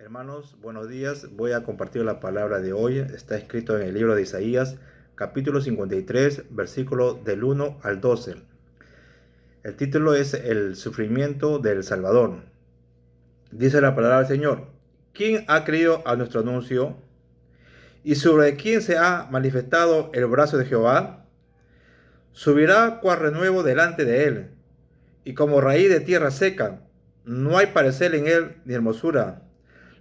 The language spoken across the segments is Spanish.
Hermanos, buenos días. Voy a compartir la palabra de hoy. Está escrito en el libro de Isaías, capítulo 53, versículo del 1 al 12. El título es El sufrimiento del Salvador. Dice la palabra del Señor: ¿Quién ha creído a nuestro anuncio? ¿Y sobre quién se ha manifestado el brazo de Jehová? Subirá cual renuevo delante de él, y como raíz de tierra seca. No hay parecer en él ni hermosura.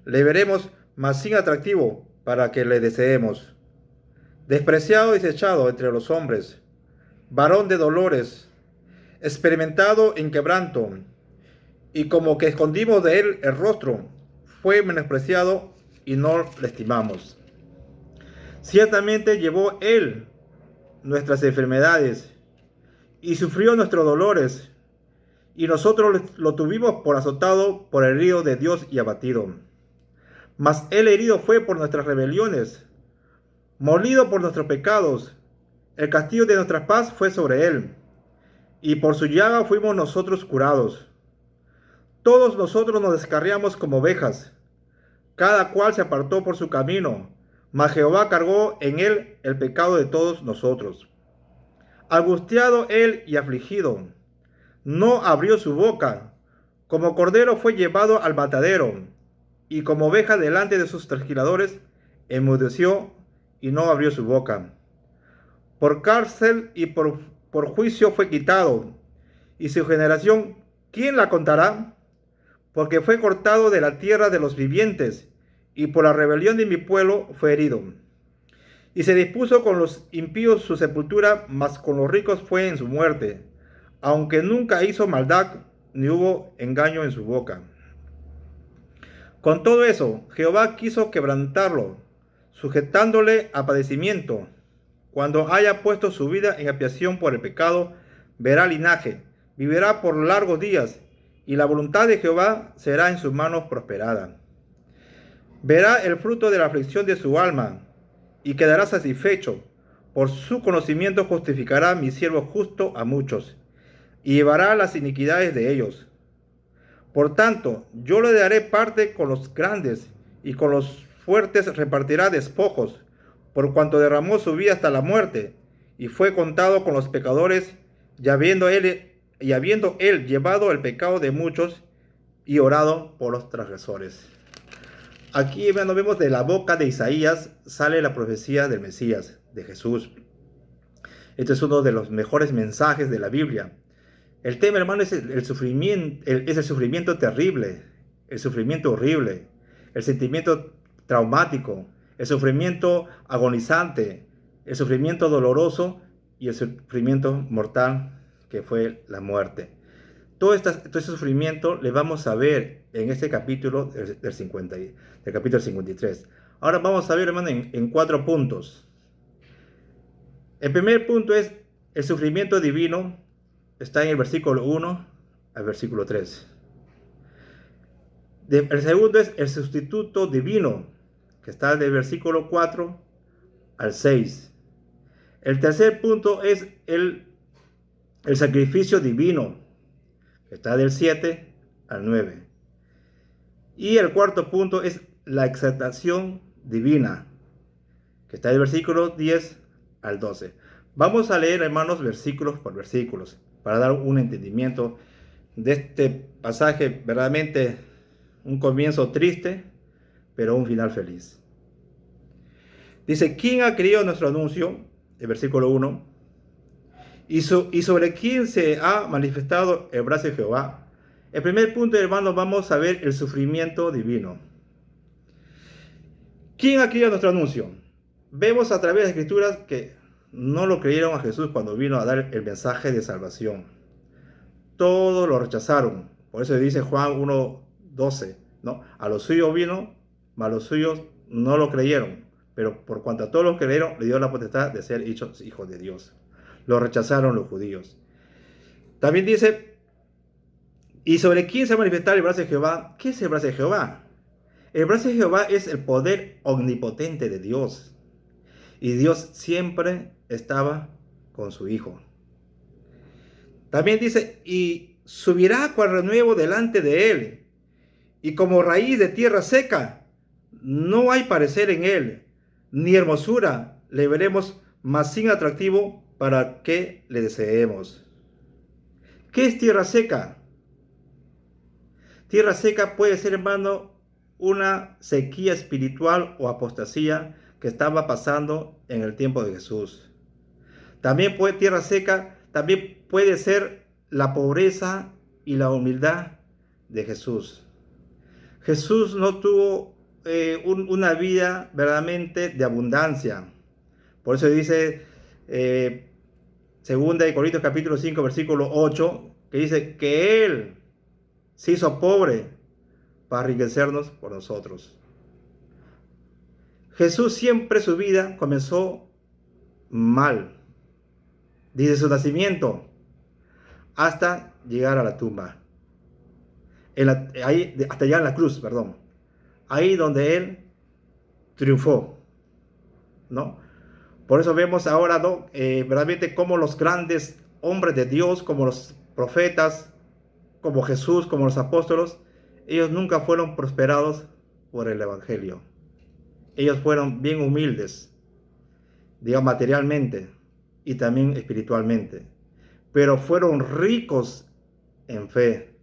Le veremos, mas sin atractivo, para que le deseemos. Despreciado y desechado entre los hombres, varón de dolores, experimentado en quebranto, y como que escondimos de él el rostro, fue menospreciado y no le estimamos. Ciertamente llevó él nuestras enfermedades y sufrió nuestros dolores, y nosotros lo tuvimos por azotado, por herido de Dios y abatido. Mas él herido fue por nuestras rebeliones, molido por nuestros pecados. El castigo de nuestra paz fue sobre él, y por su llaga fuimos nosotros curados. Todos nosotros nos descarriamos como ovejas, cada cual se apartó por su camino, mas Jehová cargó en él el pecado de todos nosotros. Angustiado él y afligido, no abrió su boca. Como cordero fue llevado al matadero, y como oveja delante de sus trasquiladores, enmudeció y no abrió su boca. Por cárcel y por juicio fue quitado, y su generación, ¿quién la contará? Porque fue cortado de la tierra de los vivientes, y por la rebelión de mi pueblo fue herido. Y se dispuso con los impíos su sepultura, mas con los ricos fue en su muerte, aunque nunca hizo maldad, ni hubo engaño en su boca. Con todo eso, Jehová quiso quebrantarlo, sujetándole a padecimiento. Cuando haya puesto su vida en expiación por el pecado, verá linaje, vivirá por largos días, y la voluntad de Jehová será en sus manos prosperada. Verá el fruto de la aflicción de su alma, y quedará satisfecho. Por su conocimiento justificará mi siervo justo a muchos, y llevará las iniquidades de ellos. Por tanto, yo le daré parte con los grandes, y con los fuertes repartirá despojos, por cuanto derramó su vida hasta la muerte, y fue contado con los pecadores, y habiendo él llevado el pecado de muchos, y orado por los transgresores. Aquí, hermano, vemos de la boca de Isaías sale la profecía del Mesías, de Jesús. Este es uno de los mejores mensajes de la Biblia. El tema, hermano, es el sufrimiento terrible, el sufrimiento horrible, el sentimiento traumático, el sufrimiento agonizante, el sufrimiento doloroso y el sufrimiento mortal que fue la muerte. Todo este sufrimiento le vamos a ver en este capítulo del capítulo 53. Ahora vamos a ver, hermano, en 4 puntos. El primer punto es el sufrimiento divino. Está en el versículo 1 al versículo 3. El segundo es el sustituto divino, que está del versículo 4 al 6. El tercer punto es el sacrificio divino, que está del 7 al 9. Y el cuarto punto es la exaltación divina, que está del versículo 10 al 12. Vamos a leer, hermanos, versículos por versículos, para dar un entendimiento de este pasaje, verdaderamente un comienzo triste, pero un final feliz. Dice: ¿quién ha creído nuestro anuncio? El versículo 1. ¿Y sobre quién se ha manifestado el brazo de Jehová? El primer punto, hermanos, vamos a ver el sufrimiento divino. ¿Quién ha creído nuestro anuncio? Vemos a través de las escrituras que no lo creyeron a Jesús cuando vino a dar el mensaje de salvación. Todos lo rechazaron. Por eso dice Juan 1:12, ¿no? A los suyos vino, mas los suyos no lo creyeron. Pero por cuanto a todos los creyeron, le dio la potestad de ser hechos hijos de Dios. Lo rechazaron los judíos. También dice: ¿y sobre quién se ha manifestado el brazo de Jehová? ¿Qué es el brazo de Jehová? El brazo de Jehová es el poder omnipotente de Dios. Y Dios siempre estaba con su Hijo. También dice: y subirá cual renuevo delante de él, y como raíz de tierra seca. No hay parecer en él, ni hermosura le veremos, mas sin atractivo para que le deseemos. ¿Qué es tierra seca? Tierra seca puede ser, hermano, una sequía espiritual o apostasía que estaba pasando en el tiempo de Jesús. También puede, tierra seca, también puede ser la pobreza y la humildad de Jesús. Jesús no tuvo una vida verdaderamente de abundancia. Por eso dice segunda de Corintios capítulo 5 versículo 8, que dice que Él se hizo pobre para enriquecernos por nosotros. Jesús siempre su vida comenzó mal, desde su nacimiento hasta llegar a la tumba. Hasta llegar a la cruz, perdón. Ahí donde Él triunfó, ¿no? Por eso vemos ahora, ¿no? Verdaderamente como los grandes hombres de Dios, como los profetas, como Jesús, como los apóstolos, ellos nunca fueron prosperados por el Evangelio. Ellos fueron bien humildes, digamos, materialmente y también espiritualmente, pero fueron ricos en fe.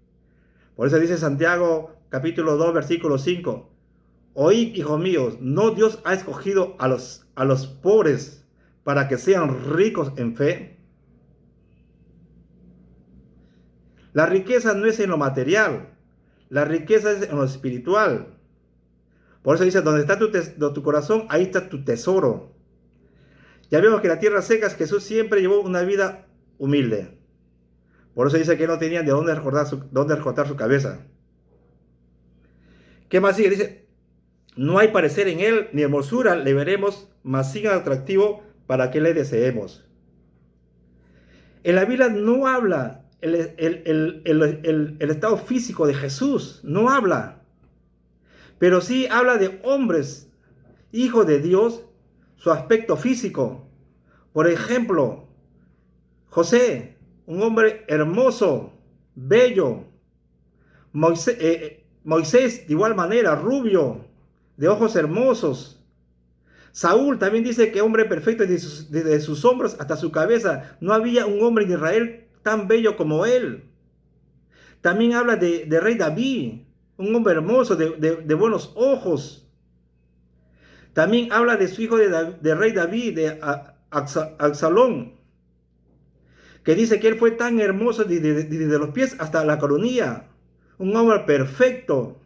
Por eso dice Santiago capítulo 2 versículo 5, oíd, hijos míos, ¿no Dios ha escogido a los pobres para que sean ricos en fe? La riqueza no es en lo material, la riqueza es en lo espiritual. Por eso dice, donde está tu corazón, ahí está tu tesoro. Ya vemos que la tierra seca, Jesús siempre llevó una vida humilde. Por eso dice que no tenían de dónde recortar su cabeza. ¿Qué más sigue? Dice, no hay parecer en él, ni hermosura le veremos, mas siga atractivo para que le deseemos. En la Biblia no habla el estado físico de Jesús, no habla. Pero sí habla de hombres, hijos de Dios, su aspecto físico. Por ejemplo, José, un hombre hermoso, bello. Moisés, de igual manera, rubio, de ojos hermosos. Saúl también dice que hombre perfecto desde sus hombros hasta su cabeza. No había un hombre en Israel tan bello como él. También habla de rey David, un hombre hermoso, de buenos ojos. También habla de su hijo de rey David, de Absalón, que dice que él fue tan hermoso desde los pies hasta la coronilla. Un hombre perfecto.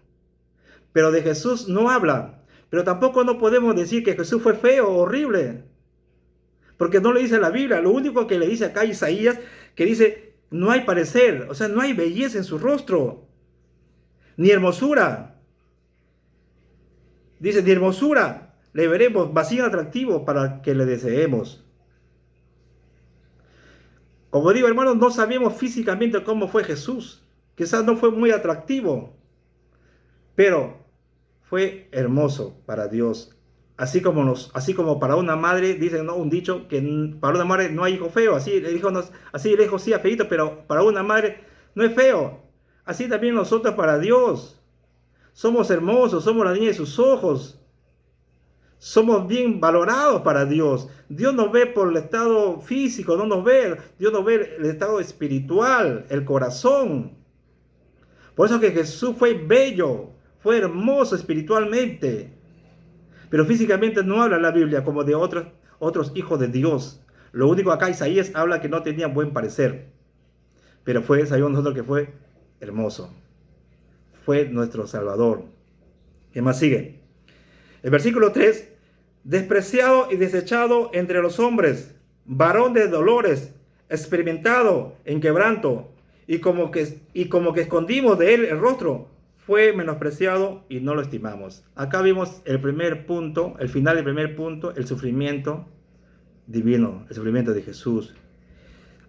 Pero de Jesús no habla. Pero tampoco no podemos decir que Jesús fue feo o horrible, porque no le dice la Biblia. Lo único que le dice acá Isaías, que dice, no hay parecer, o sea, no hay belleza en su rostro, ni hermosura. Dice, ni hermosura le veremos, vacío atractivo para que le deseemos. Como digo, hermanos, no sabemos físicamente cómo fue Jesús. Quizás no fue muy atractivo, pero fue hermoso para Dios. Así como para una madre, dicen, ¿no?, un dicho, que para una madre no hay hijo feo. Así el hijo sí es feito, pero para una madre no es feo. Así también nosotros para Dios. Somos hermosos, somos la niña de sus ojos. Somos bien valorados para Dios. Dios nos ve por el estado físico, no nos ve. Dios nos ve el estado espiritual, el corazón. Por eso que Jesús fue bello, fue hermoso espiritualmente. Pero físicamente no habla la Biblia como de otros hijos de Dios. Lo único acá Isaías habla que no tenían buen parecer. Pero sabemos nosotros que fue hermoso. Fue nuestro Salvador. ¿Qué más sigue? El versículo 3. Despreciado y desechado entre los hombres, varón de dolores, experimentado en quebranto, y como que escondimos de él el rostro, fue menospreciado y no lo estimamos. Acá vimos el primer punto, el final del primer punto, el sufrimiento divino, el sufrimiento de Jesús.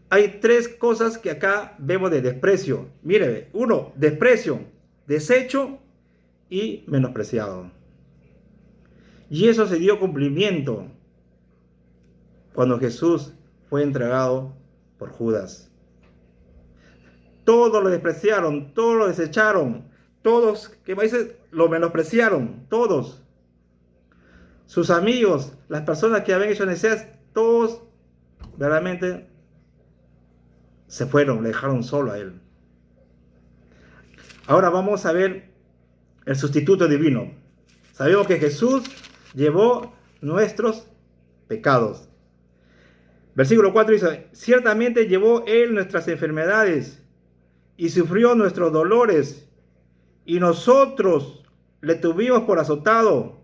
Hay tres cosas que acá vemos de desprecio. Mire, uno, desprecio, desecho y menospreciado. Y eso se dio cumplimiento cuando Jesús fue entregado por Judas. Todos lo despreciaron, todos lo desecharon, todos, que dice, lo menospreciaron, todos. Sus amigos, las personas que habían hecho necesidades, todos verdaderamente se fueron, le dejaron solo a él. Ahora vamos a ver el sustituto divino. Sabemos que Jesús llevó nuestros pecados. Versículo 4 dice, ciertamente llevó él nuestras enfermedades y sufrió nuestros dolores, y nosotros le tuvimos por azotado,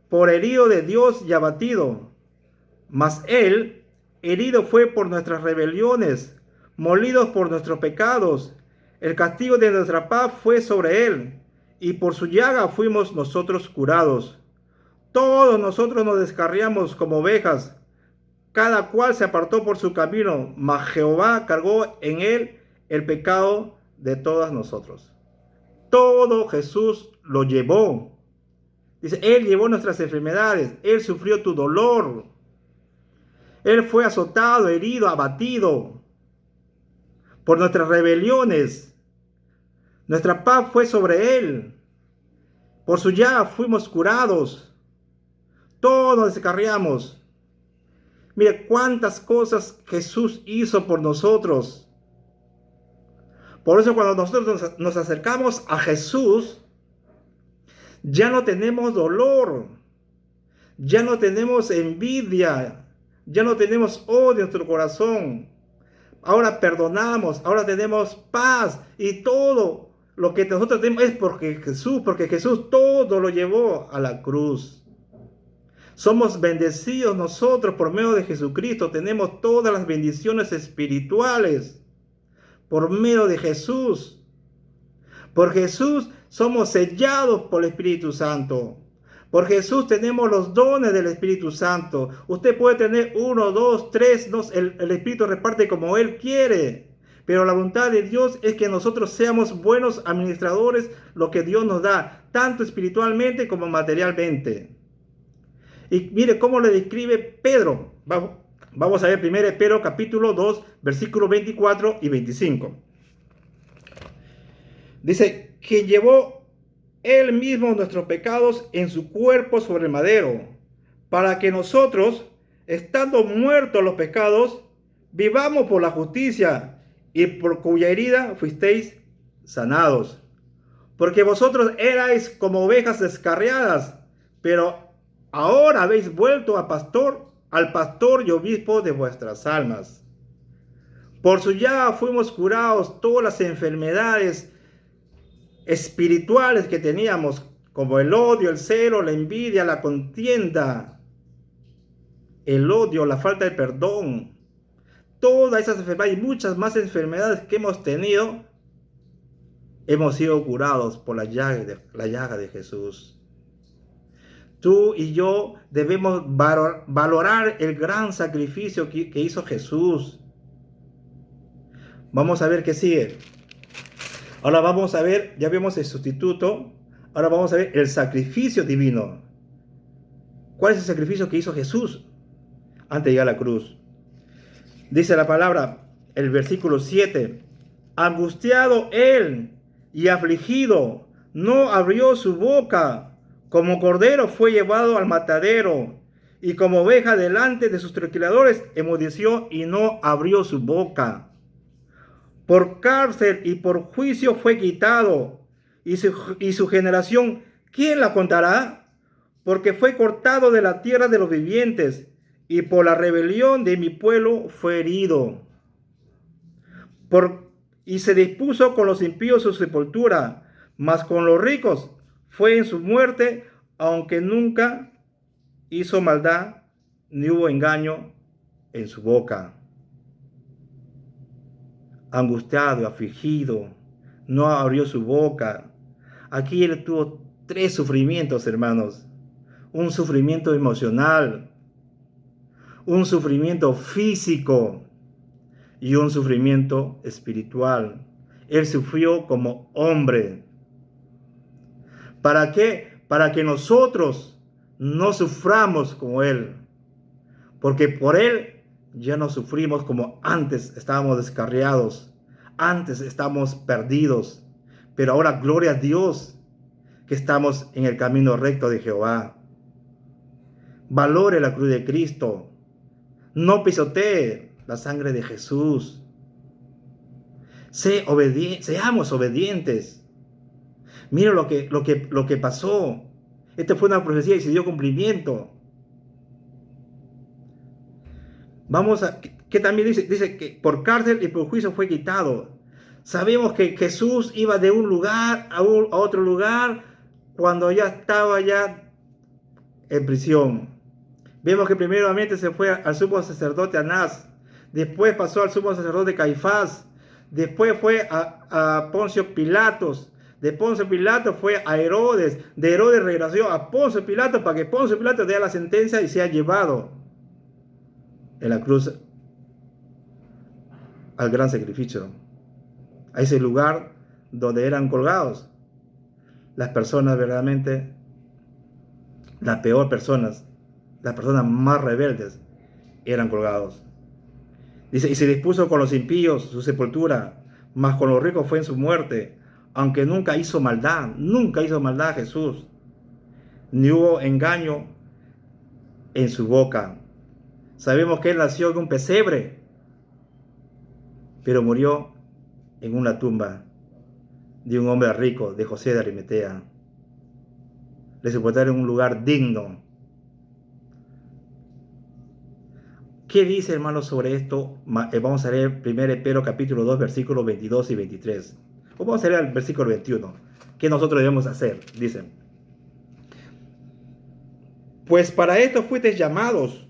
por herido de Dios y abatido. Mas él herido fue por nuestras rebeliones, molido por nuestros pecados. El castigo de nuestra paz fue sobre él, y por su llaga fuimos nosotros curados. Todos nosotros nos descarriamos como ovejas, cada cual se apartó por su camino, mas Jehová cargó en él el pecado de todos nosotros. Todo Jesús lo llevó. Dice, él llevó nuestras enfermedades, él sufrió tu dolor. Él fue azotado, herido, abatido por nuestras rebeliones. Nuestra paz fue sobre él. Por su llaga fuimos curados. Todos nos descarriamos. Mire cuántas cosas Jesús hizo por nosotros. Por eso cuando nosotros nos acercamos a Jesús, ya no tenemos dolor, ya no tenemos envidia, ya no tenemos odio en nuestro corazón. Ahora perdonamos, ahora tenemos paz, y todo lo que nosotros tenemos es porque Jesús todo lo llevó a la cruz. Somos bendecidos nosotros por medio de Jesucristo. Tenemos todas las bendiciones espirituales por medio de Jesús. Por Jesús somos sellados por el Espíritu Santo. Por Jesús tenemos los dones del Espíritu Santo. Usted puede tener 1, 2, 3, el Espíritu reparte como Él quiere. Pero la voluntad de Dios es que nosotros seamos buenos administradores, lo que Dios nos da, tanto espiritualmente como materialmente. Y mire cómo le describe Pedro. Vamos a ver 1 Pedro capítulo 2, versículos 24 y 25. Dice, quien llevó él mismo nuestros pecados en su cuerpo sobre el madero, para que nosotros, estando muertos a los pecados, vivamos por la justicia, y por cuya herida fuisteis sanados. Porque vosotros erais como ovejas descarriadas, pero ahora habéis vuelto al pastor y obispo de vuestras almas. Por su llaga fuimos curados todas las enfermedades espirituales que teníamos, como el odio, el celo, la envidia, la contienda, el odio, la falta de perdón. Todas esas enfermedades y muchas más enfermedades que hemos tenido, hemos sido curados por la llaga de Jesús. Tú y yo debemos valorar el gran sacrificio que hizo Jesús. Vamos a ver qué sigue. Ahora vamos a ver, ya vemos el sustituto. Ahora vamos a ver el sacrificio divino. ¿Cuál es el sacrificio que hizo Jesús antes de llegar a la cruz? Dice la palabra, el versículo 7. Angustiado él y afligido, no abrió su boca. Como cordero fue llevado al matadero, y como oveja delante de sus trasquiladores, enmudeció y no abrió su boca. Por cárcel y por juicio fue quitado, y su generación, ¿quién la contará? Porque fue cortado de la tierra de los vivientes, y por la rebelión de mi pueblo fue herido. Y se dispuso con los impíos su sepultura, mas con los ricos fue en su muerte, aunque nunca hizo maldad, ni hubo engaño en su boca. Angustiado, afligido, no abrió su boca. Aquí él tuvo 3 sufrimientos, hermanos. Un sufrimiento emocional, un sufrimiento físico y un sufrimiento espiritual. Él sufrió como hombre. ¿Para qué? Para que nosotros no suframos como Él. Porque por Él ya no sufrimos como antes estábamos descarriados. Antes estábamos perdidos. Pero ahora, gloria a Dios, que estamos en el camino recto de Jehová. Valore la cruz de Cristo. No pisotee la sangre de Jesús. Seamos obedientes. Mira lo que pasó. Esta fue una profecía y se dio cumplimiento. Vamos a, que también dice que por cárcel y por juicio fue quitado. Sabemos que Jesús iba de un lugar a otro lugar cuando ya estaba en prisión. Vemos que primeramente se fue al sumo sacerdote Anás, después pasó al sumo sacerdote Caifás, después fue a Poncio Pilatos, de Poncio Pilatos fue a Herodes, de Herodes regresó a Poncio Pilatos para que Poncio Pilatos dé la sentencia y sea llevado en la cruz al gran sacrificio, a ese lugar donde eran colgados las personas verdaderamente, las peores personas, las personas más rebeldes, eran colgados. Dice, y se dispuso con los impíos su sepultura, mas con los ricos fue en su muerte, aunque nunca hizo maldad Jesús, ni hubo engaño en su boca. Sabemos que él nació en un pesebre, pero murió en una tumba de un hombre rico, de José de Arimatea. Le sepultaron en un lugar digno. ¿Qué dice, hermanos, sobre esto? Vamos a leer 1 Pedro capítulo 2, versículos 22 y 23. O vamos a leer el versículo 21. ¿Qué nosotros debemos hacer? Dicen. Pues para esto fuisteis llamados,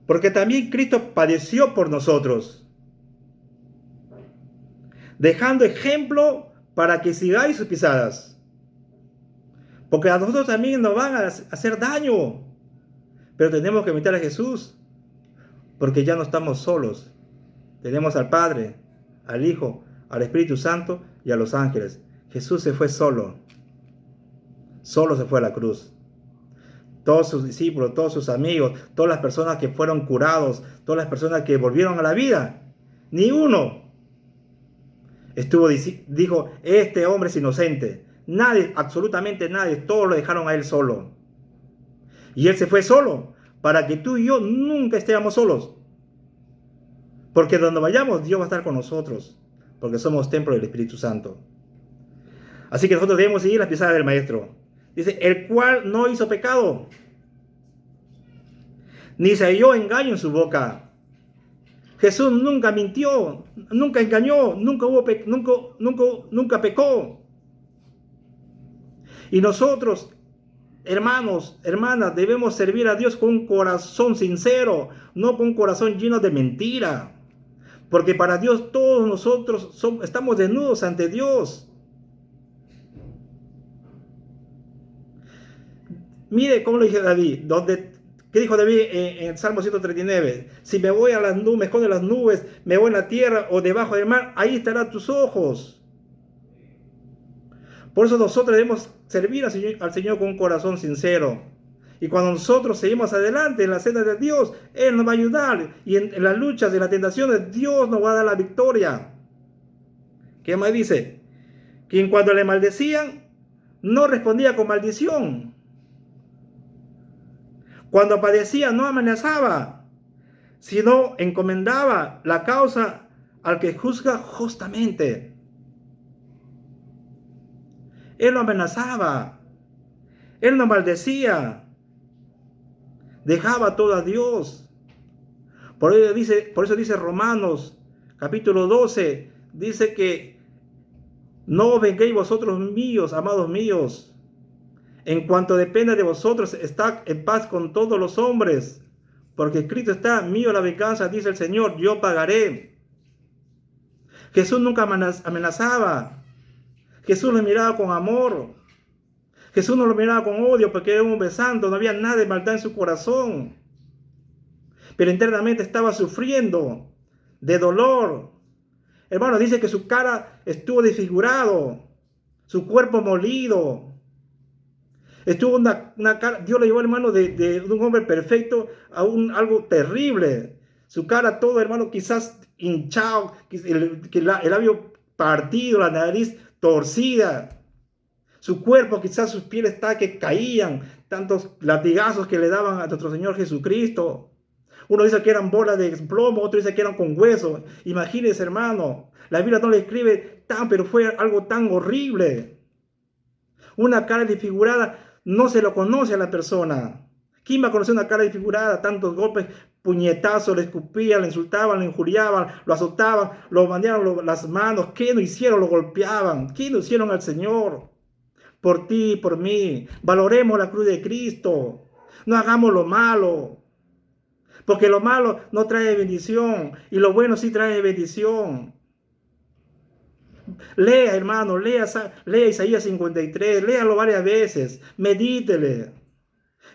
porque también Cristo padeció por nosotros, dejando ejemplo para que sigáis sus pisadas. Porque a nosotros también nos van a hacer daño, pero tenemos que imitar a Jesús, porque ya no estamos solos. Tenemos al Padre, al Hijo, al Espíritu Santo y a los ángeles. Jesús se fue solo se fue a la cruz. Todos sus discípulos, todos sus amigos, todas las personas que fueron curados, todas las personas que volvieron a la vida, ni uno dijo, este hombre es inocente. Nadie, absolutamente nadie, todos lo dejaron a él solo. Y él se fue solo, para que tú y yo nunca estemos solos. Porque donde vayamos, Dios va a estar con nosotros, porque somos templo del Espíritu Santo. Así que nosotros debemos seguir las pisadas del Maestro. Dice, el cual no hizo pecado, ni se halló engaño en su boca. Jesús nunca mintió, nunca engañó, nunca pecó. Y nosotros, hermanos, hermanas, debemos servir a Dios con un corazón sincero, no con un corazón lleno de mentira. Porque para Dios todos nosotros estamos desnudos ante Dios. Mire cómo lo dice David, ¿qué dijo David en el Salmo 139? Si me voy a las nubes, me escondo en las nubes, me voy en la tierra o debajo del mar, ahí estarán tus ojos. Por eso nosotros debemos servir al Señor con un corazón sincero. Y cuando nosotros seguimos adelante en la senda de Dios, Él nos va a ayudar. Y en las luchas, en las tentaciones, Dios nos va a dar la victoria. ¿Qué más dice? Que en cuanto le maldecían, no respondía con maldición. Cuando padecía, no amenazaba, sino encomendaba la causa al que juzga justamente. Él no amenazaba, él no maldecía, dejaba todo a Dios. Por eso dice Romanos capítulo 12, dice que no os venguéis vosotros míos, amados míos. En cuanto dependa de vosotros, estad en paz con todos los hombres, porque escrito está, mío la venganza, dice el Señor, yo pagaré. Jesús nunca amenazaba. Jesús lo miraba con amor. Jesús no lo miraba con odio porque era un hombre santo, no había nada de maldad en su corazón. Pero internamente estaba sufriendo de dolor. Hermano, dice que su cara estuvo desfigurado, su cuerpo molido. Estuvo una cara, Dios lo llevó, hermano, de un hombre perfecto a algo terrible. Su cara todo, hermano, quizás hinchado, el labio partido, la nariz torcida. Su cuerpo, quizás sus pieles está que caían, tantos latigazos que le daban a nuestro Señor Jesucristo. Uno dice que eran bolas de plomo, otro dice que eran con hueso. Imagínense, hermano, la Biblia no le escribe pero fue algo tan horrible. Una cara desfigurada no se lo conoce a la persona. ¿Quién va a conocer una cara desfigurada? Tantos golpes, puñetazos, le escupían, le insultaban, le injuriaban, lo azotaban, lo mandaban las manos. ¿Qué no hicieron? Lo golpeaban. ¿Qué no hicieron al Señor? Por ti, por mí. Valoremos la cruz de Cristo. No hagamos lo malo. Porque lo malo no trae bendición y lo bueno sí trae bendición. Lea, hermano, lea Isaías 53, léalo varias veces, medítele.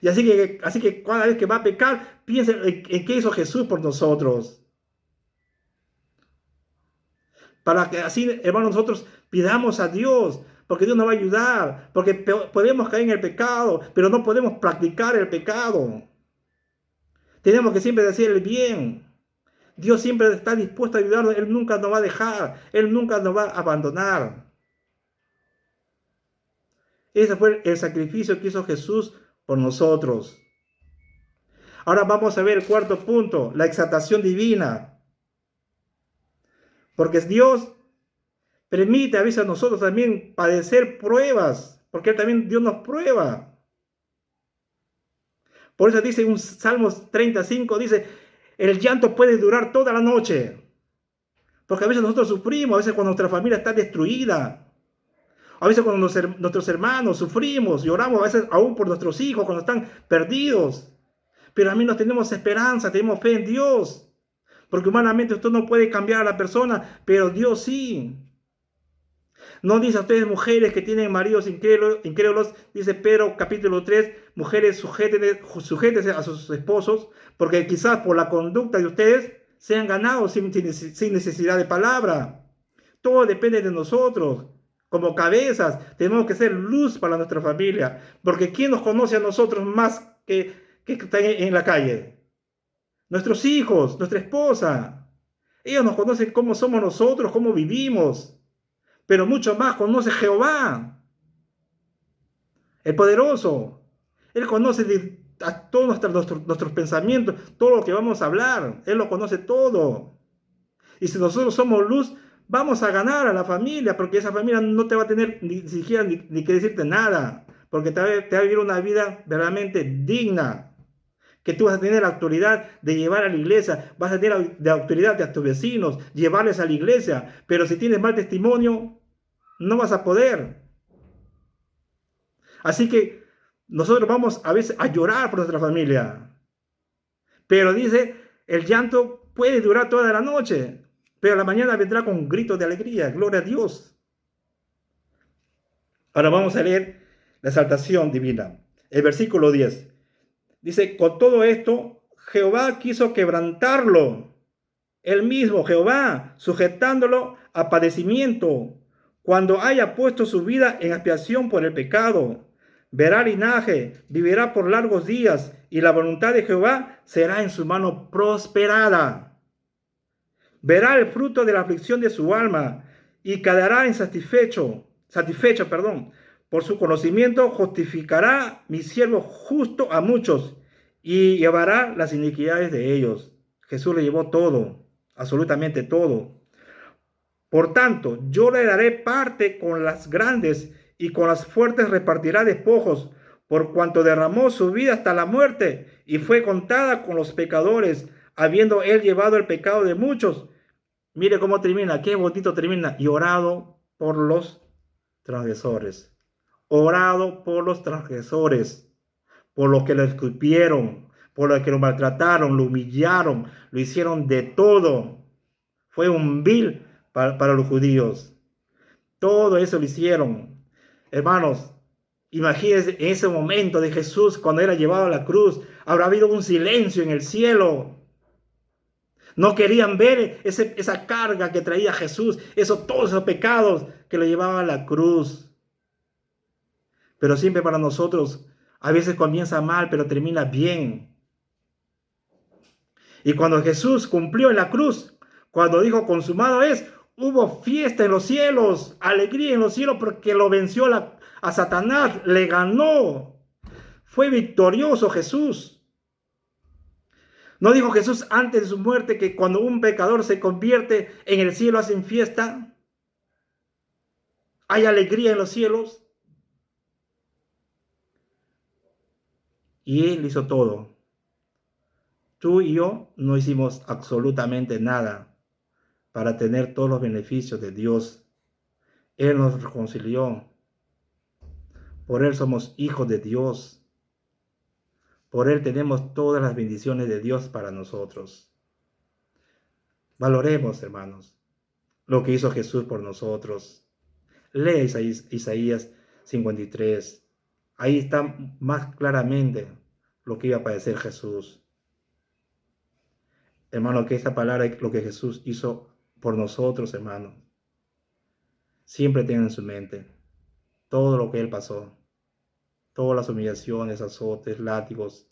Y así que cada vez que va a pecar, piense en qué hizo Jesús por nosotros. Para que así, hermano, nosotros pidamos a Dios, porque Dios nos va a ayudar, porque podemos caer en el pecado, pero no podemos practicar el pecado. Tenemos que siempre decir el bien. Dios siempre está dispuesto a ayudarnos. Él nunca nos va a dejar. Él nunca nos va a abandonar. Ese fue el sacrificio que hizo Jesús por nosotros. Ahora vamos a ver el cuarto punto, la exaltación divina. Porque Dios permite a veces a nosotros también padecer pruebas, porque también Dios nos prueba. Por eso dice un Salmos 35, dice, el llanto puede durar toda la noche. Porque a veces nosotros sufrimos, a veces cuando nuestra familia está destruida. A veces cuando nuestros hermanos sufrimos, lloramos, a veces aún por nuestros hijos cuando están perdidos. Pero a mí no tenemos esperanza, tenemos fe en Dios. Porque humanamente usted no puede cambiar a la persona, pero Dios sí. No dice a ustedes mujeres que tienen maridos incrédulos, dice Pedro capítulo 3, mujeres sujétense a sus esposos, porque quizás por la conducta de ustedes sean ganados sin necesidad de palabra. Todo depende de nosotros. Como cabezas tenemos que ser luz para nuestra familia, porque ¿quién nos conoce a nosotros más que están en la calle? Nuestros hijos, nuestra esposa. Ellos nos conocen cómo somos nosotros, cómo vivimos. Pero mucho más conoce Jehová, el poderoso. Él conoce a todos nuestros pensamientos, todo lo que vamos a hablar. Él lo conoce todo. Y si nosotros somos luz, vamos a ganar a la familia, porque esa familia no te va a tener ni siquiera ni que decirte nada, porque te va a vivir una vida verdaderamente digna. Que tú vas a tener la autoridad de llevar a la iglesia, vas a tener la autoridad de a tus vecinos, llevarles a la iglesia, pero si tienes mal testimonio, no vas a poder. Así que nosotros vamos a veces a llorar por nuestra familia, pero dice, el llanto puede durar toda la noche, pero a la mañana vendrá con gritos de alegría, gloria a Dios. Ahora vamos a leer la exaltación divina, el versículo 10. Dice, con todo esto, Jehová quiso quebrantarlo. Él mismo, Jehová, sujetándolo a padecimiento, cuando haya puesto su vida en expiación por el pecado. Verá linaje, vivirá por largos días, y la voluntad de Jehová será en su mano prosperada. Verá el fruto de la aflicción de su alma, y quedará satisfecho. Por su conocimiento justificará mi siervo justo a muchos y llevará las iniquidades de ellos. Jesús le llevó todo, absolutamente todo. Por tanto, yo le daré parte con las grandes y con las fuertes repartirá despojos, por cuanto derramó su vida hasta la muerte y fue contada con los pecadores, habiendo él llevado el pecado de muchos. Mire cómo termina, qué bonito termina. Y orado por los transgresores. Orado por los transgresores, por los que lo escupieron, por los que lo maltrataron, lo humillaron, lo hicieron de todo. Fue un vil para los judíos. Todo eso lo hicieron. Hermanos, imagínense en ese momento de Jesús cuando era llevado a la cruz, habrá habido un silencio en el cielo. No querían ver esa carga que traía Jesús, todos esos pecados que lo llevaba a la cruz. Pero siempre para nosotros, a veces comienza mal, pero termina bien. Y cuando Jesús cumplió en la cruz, cuando dijo consumado es, Hubo fiesta en los cielos, alegría en los cielos porque lo venció a Satanás, le ganó. Fue victorioso Jesús. ¿No dijo Jesús antes de su muerte que cuando un pecador se convierte en el cielo hacen fiesta? ¿Hay alegría en los cielos? Y Él hizo todo. Tú y yo no hicimos absolutamente nada para tener todos los beneficios de Dios. Él nos reconcilió. Por Él somos hijos de Dios. Por Él tenemos todas las bendiciones de Dios para nosotros. Valoremos, hermanos, lo que hizo Jesús por nosotros. Lea Isaías 53. Ahí está más claramente lo que iba a padecer Jesús. Hermano, que esta palabra, lo que Jesús hizo por nosotros, hermano, siempre tengan en su mente todo lo que Él pasó. Todas las humillaciones, azotes, látigos,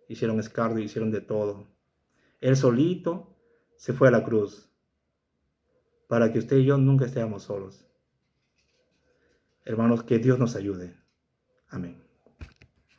hicieron escarnio, hicieron de todo. Él solito se fue a la cruz para que usted y yo nunca estemos solos. Hermanos, que Dios nos ayude. Amén.